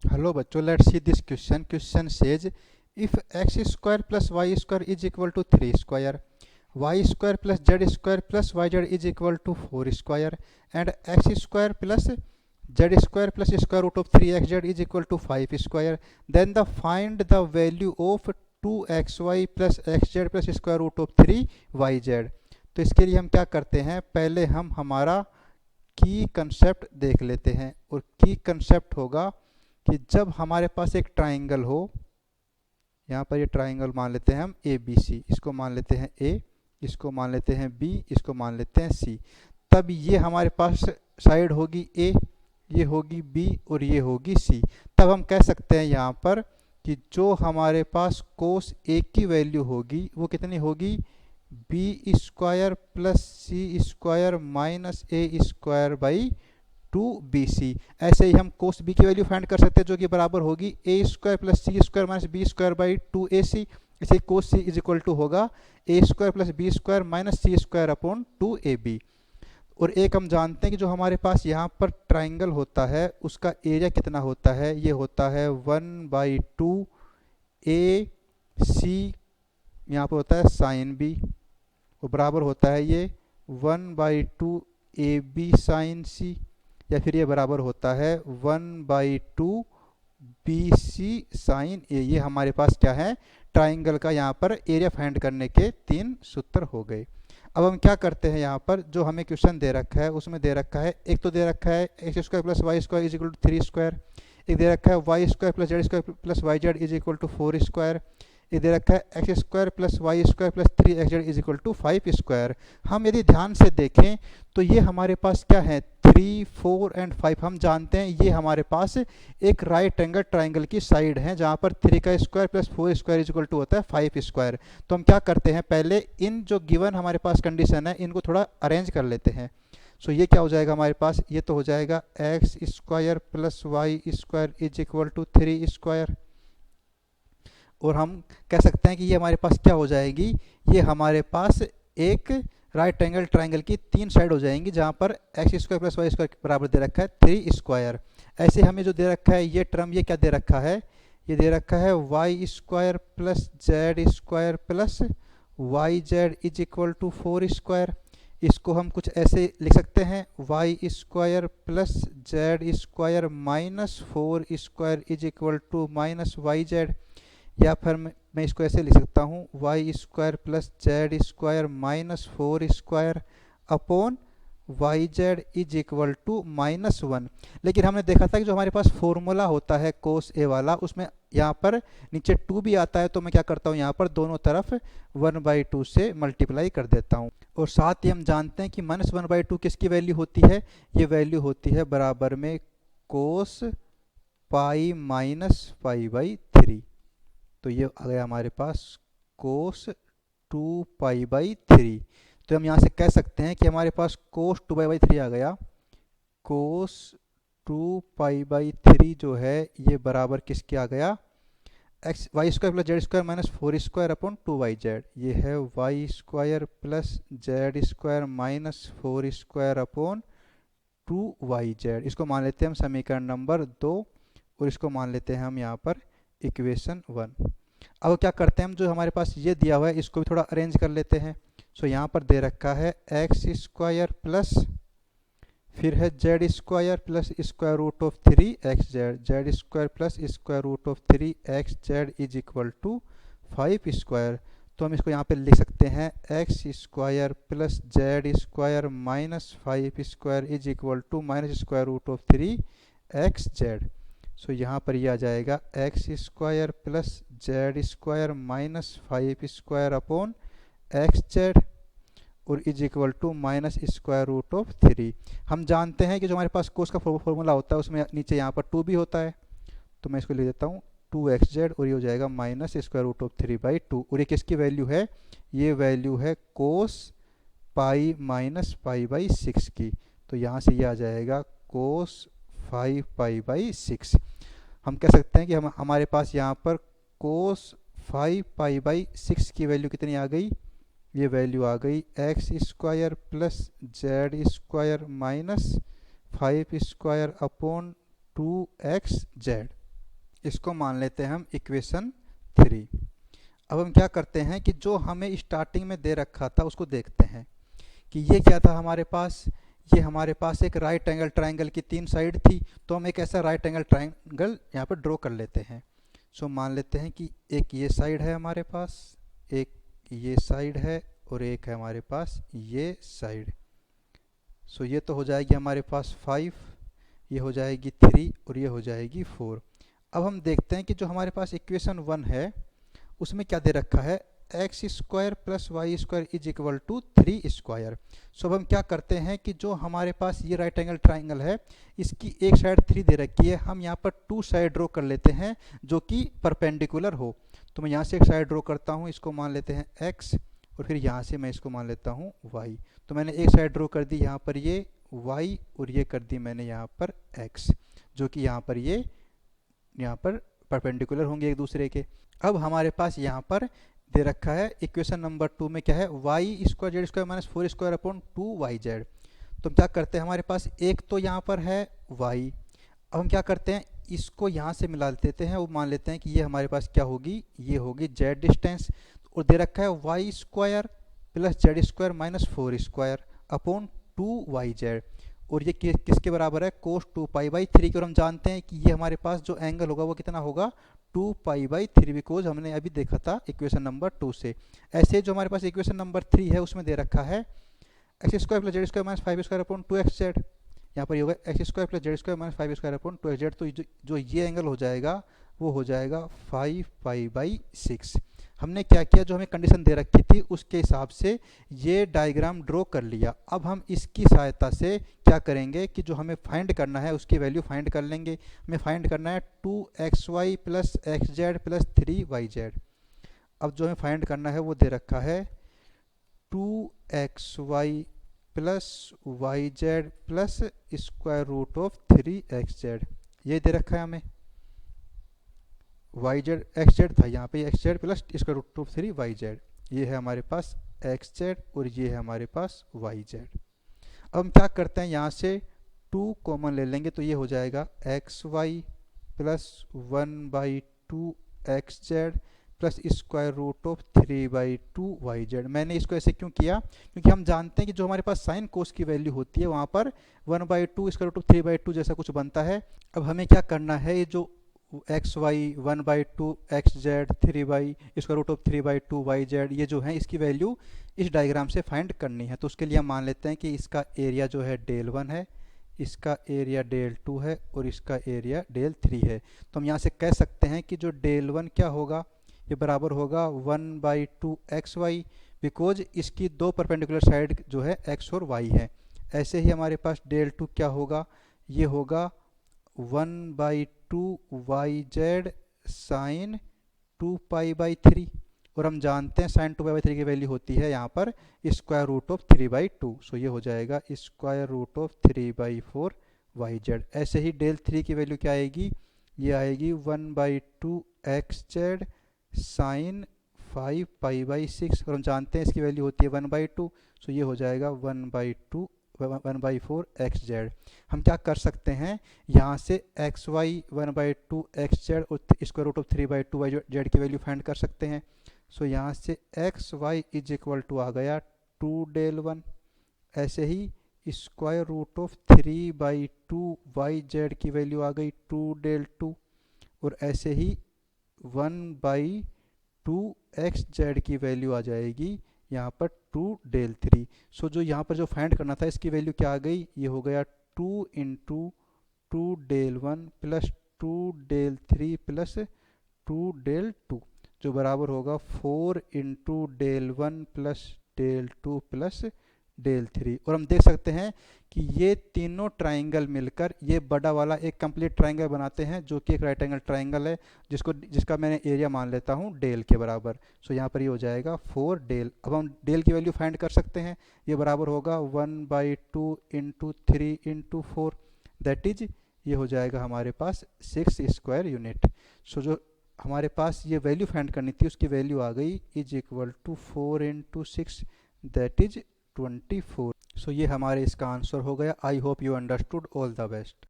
Hello bachcho, let's see this question. Question says if x square plus y square is equal to 3 square, y square plus z square plus yz is equal to 4 square, and x square plus z square plus square root of 3xz is equal to 5 square, then the find the value of 2xy plus xz plus square root of 3yz. तो इसके लिए हम क्या करते हैं, पहले हम हमारा की कंसेप्ट देख लेते हैं। और की कंसेप्ट होगा कि जब हमारे पास एक ट्राइंगल हो, यहाँ पर ये ट्राइंगल मान लेते हैं हम ए बी सी, इसको मान लेते हैं ए, इसको मान लेते हैं बी, इसको मान लेते हैं सी। तब ये हमारे पास साइड होगी ए, ये होगी बी और ये होगी सी। तब हम कह सकते हैं यहाँ पर कि जो हमारे पास कोस ए की वैल्यू होगी वो कितनी होगी, B square plus C square minus A square by 2bc। ऐसे ही हम कोस बी की वैल्यू फाइंड कर सकते हैं जो कि बराबर होगी A square plus C square minus B square by 2ac। इसे cos C is equal to होगा A square plus B square minus C square upon 2ab। और एक हम जानते हैं कि जो हमारे पास यहाँ पर ट्राइंगल होता है उसका एरिया कितना होता है, ये होता है 1/2 ए सी, यहाँ पर होता है साइन बी, और बराबर होता है ये 1/2 ए बी साइन सी, या फिर ये बराबर होता है 1/2 बी सी साइन ए। ये हमारे पास क्या है, ट्राइंगल का यहाँ पर एरिया फाइंड करने के 3 सूत्र हो गए। अब हम क्या करते हैं, यहाँ पर जो हमें क्वेश्चन दे रखा है उसमें दे रखा है, एक तो दे रखा है x square plus Y square is equal to 3 square, एक दे रखा है y square plus Z square plus y z is equal to 4 square, ये दे रखा है x square plus Y square plus 3xz is equal to 5 square. हम यदि ध्यान से देखें तो ये हमारे पास क्या है, 3, 4 एंड 5। हम जानते हैं ये हमारे पास एक राइट एंगल ट्राइंगल की साइड है जहाँ पर 3 का square plus 4 square is equal to होता है 5 स्क्वायर। तो हम क्या करते हैं, पहले इन जो गिवन हमारे पास कंडीशन है इनको थोड़ा अरेंज कर लेते हैं। सो ये क्या हो जाएगा हमारे पास, ये तो हो जाएगा x square plus Y square is equal to 3 square. और हम कह सकते हैं कि ये हमारे पास क्या हो जाएगी, ये हमारे पास एक राइट एंगल ट्राइंगल की 3 साइड हो जाएंगी जहाँ पर x square plus Y square बराबर दे रखा है 3 स्क्वायर। ऐसे हमें जो दे रखा है ये टर्म, ये क्या दे रखा है, ये दे रखा है y square plus Z square plus y z is equal to 4 square. इसको हम कुछ ऐसे लिख सकते हैं, y square plus Z square minus 4 square is equal to minus y z. या फिर मैं इसको ऐसे लिख सकता हूँ, y square plus Z square minus 4 square upon y z is equal to -1। लेकिन हमने देखा था कि जो हमारे पास फॉर्मूला होता है कोस ए वाला, उसमें यहाँ पर नीचे 2 भी आता है, तो मैं क्या करता हूँ यहाँ पर दोनों तरफ 1/2 से मल्टीप्लाई कर देता हूँ। और साथ ही हम जानते हैं कि -1/2 किसकी वैल्यू होती है, ये वैल्यू होती है बराबर में कोस पाई माइनस पाई/3। तो ये आ गया हमारे पास कोस 2π/3। तो हम यहाँ से कह सकते हैं कि हमारे पास कोस 2π/3 आ गया। कोस 2π/3 जो है ये बराबर किसके आ गया, x y square plus Z square minus 4 square upon 2yz। ये है y square plus Z square minus 4 square upon 2yz। इसको मान लेते हैं हम समीकरण नंबर 2 और इसको मान लेते हैं हम यहाँ पर इक्वेशन 1। अब क्या करते हैं, हम जो हमारे पास ये दिया हुआ है इसको भी थोड़ा अरेंज कर लेते हैं। सो यहाँ पर दे रखा है एक्स स्क्वायर प्लस फिर है Z square plus square root of 3xz, Z square plus square root of 3xz is equal to 5 square. तो हम इसको यहाँ पे लिख सकते हैं X square plus Z square minus 5 square is equal to minus square root of 3xz। So यहाँ पर ये आ जाएगा x square plus Z square minus 5 square upon X Z और is equal to minus square root of 3। हम जानते हैं कि जो हमारे पास कोस का फॉर्मूला होता है उसमें नीचे यहाँ पर 2 भी होता है, तो मैं इसको लिख देता हूँ 2xz और ये हो जाएगा माइनस स्क्वायर रूट ऑफ 3/2। और ये किसकी वैल्यू है, ये वैल्यू है कोस पाई माइनस पाई/6 की। तो यहाँ से ये आ जाएगा कोस 5π/6। हम कह सकते हैं कि हमारे पास यहाँ पर कोस 5π/6 की वैल्यू कितनी आ गई, ये वैल्यू आ गई x square plus Z square minus 5 square upon 2xz। इसको मान लेते हैं हम इक्वेशन 3। अब हम क्या करते हैं कि जो हमें स्टार्टिंग में दे रखा था उसको देखते हैं कि ये क्या था हमारे पास। ये हमारे पास एक राइट एंगल ट्राइंगल की 3 साइड थी, तो हम एक ऐसा राइट एंगल ट्राइंगल यहाँ पर ड्रॉ कर लेते हैं। सो मान लेते हैं कि एक ये साइड है हमारे पास, एक ये साइड है और एक है हमारे पास ये साइड। सो ये तो हो जाएगी हमारे पास 5, ये हो जाएगी 3 और ये हो जाएगी 4। अब हम देखते हैं कि जो हमारे पास इक्वेशन 1 है उसमें क्या दे रखा है, x square plus Y square is equal to 3 square. So अब हम क्या करते हैं कि जो हमारे पास ये राइट एंगल ट्राइंगल है इसकी एक साइड 3 दे रखी है, हम यहाँ पर 2 साइड ड्रॉ कर लेते हैं जो कि परपेंडिकुलर हो। तो मैं यहाँ से एक साइड ड्रॉ करता हूँ, इसको मान लेते हैं x, और फिर यहाँ से मैं इसको मान लेता हूँ y। तो मैंने एक साइड ड्रॉ कर दी यहाँ पर ये y, और ये कर दी मैंने यहाँ पर x, जो कि यहाँ पर ये यहाँ पर परपेंडिकुलर होंगे एक दूसरे के। अब हमारे पास यहाँ पर दे रखा है इक्वेशन नंबर 2 में क्या है, y square z square minus 4 square upon 2 y z. तो हम क्या करते हैं, हमारे पास एक तो यहाँ पर है y। अब हम क्या करते हैं, इसको यहाँ से मिला देते हैं, वो मान लेते हैं कि ये हमारे पास क्या होगी, ये होगी z डिस्टेंस। और दे रखा है y square plus Z square minus 4 square upon 2 y z. और ये किसके बराबर है, कोस 2 पाई बाई 3 की। और हम जानते हैं कि ये हमारे पास जो एंगल होगा वो कितना होगा, 2 पाई बाई 3, बिकॉज हमने अभी देखा था इक्वेशन नंबर 2 से। ऐसे जो हमारे पास इक्वेशन नंबर 3 है उसमें दे रखा है x square plus Z square minus 5 square upon 2 x Z. यहाँ पर ये होगा x square plus Z square minus 5 square upon 2 x Z. तो जो ये एंगल हो जाएगा वो हो जाएगा 5 पाई बाई 6। हमने क्या किया, जो हमें कंडीशन दे रखी थी उसके हिसाब से ये डायग्राम ड्रॉ कर लिया। अब हम इसकी सहायता से क्या करेंगे कि जो हमें फाइंड करना है उसकी वैल्यू फाइंड कर लेंगे। हमें फाइंड करना है 2xy plus x z plus 3yz। अब जो हमें फाइंड करना है वो दे रखा है 2xy plus y z plus square root of 3xz। ये दे रखा है हमें, वाई जेड एक्स जेड था यहाँ पे, x z plus square root of 3yz। ये है हमारे पास एक्स जेड और ये है हमारे पास वाई जेड। अब हम क्या करते हैं, यहाँ से 2 कॉमन ले लेंगे, तो ये हो जाएगा x y plus 1/2 x z plus square root of 3/2 Y z. मैंने इसको ऐसे क्यों किया, क्योंकि हम जानते हैं कि जो हमारे पास साइन कोस की वैल्यू होती है वहाँ पर 1/2 स्क्वायर रूट ऑफ 3/2 जैसा कुछ बनता है। अब हमें क्या करना है, ये जो x Y 1/2 x z 3 by square root of 3/2 Y z, ये जो है इसकी वैल्यू इस डायग्राम से फाइंड करनी है। तो उसके लिए हम मान लेते हैं कि इसका एरिया जो है डेल 1 है, इसका एरिया डेल 2 है और इसका एरिया डेल 3 है। तो हम यहाँ से कह सकते हैं कि जो डेल 1 क्या होगा, ये बराबर होगा 1/2 एक्स वाई, बिकॉज इसकी 2 परपेंडिकुलर साइड जो है एक्स और वाई है। ऐसे ही हमारे पास डेल 2 क्या होगा, ये होगा 1/2 y z sine 2 pi by 3। और हम जानते हैं साइन 2 पाई बाई 3 की वैल्यू होती है यहाँ पर स्क्वायर रूट ऑफ 3/2। सो ये हो जाएगा square root of 3/4 y z. ऐसे ही डेल 3 की वैल्यू क्या आएगी, ये आएगी 1/2 x z sine 5 pi by 6। और हम जानते हैं इसकी वैल्यू होती है 1/2। सो ये हो जाएगा 1/4 एक्स जेड। हम क्या कर सकते हैं, यहाँ से एक्स वाई 1/2 एक्स जेड और square root of 3/2 Y Z की वैल्यू फाइंड कर सकते हैं। सो यहाँ से X Y is equal to आ गया 2 डेल 1। ऐसे ही square root of 3/2 Y Z की वैल्यू आ गई 2 डेल 2। और ऐसे ही 1/2 एक्स जेड की वैल्यू आ जाएगी यहाँ पर 2 डेल 3। सो जो यहाँ पर जो फाइंड करना था इसकी वैल्यू क्या आ गई, ये हो गया 2 into 2 del 1 plus 2 del 3 plus 2 del 2, जो बराबर होगा 4 into del 1 plus del 2 plus del 3। और हम देख सकते हैं कि ये तीनों ट्राइंगल मिलकर ये बड़ा वाला एक कंप्लीट ट्राइंगल बनाते हैं, जो कि एक राइट एंगल ट्राइंगल है जिसका मैंने एरिया मान लेता हूँ डेल के बराबर। सो यहाँ पर ये हो जाएगा 4 डेल। अब हम डेल की वैल्यू फाइंड कर सकते हैं, ये बराबर होगा 1/2 इंटू 3 इंटू 4, दैट इज ये हो जाएगा हमारे पास 6 स्क्वायर यूनिट। सो जो हमारे पास ये वैल्यू फाइंड करनी थी उसकी वैल्यू आ गई is equal to 4 into 6, that is 24। So ये हमारे इसका आंसर हो गया। I hope you understood. All the best.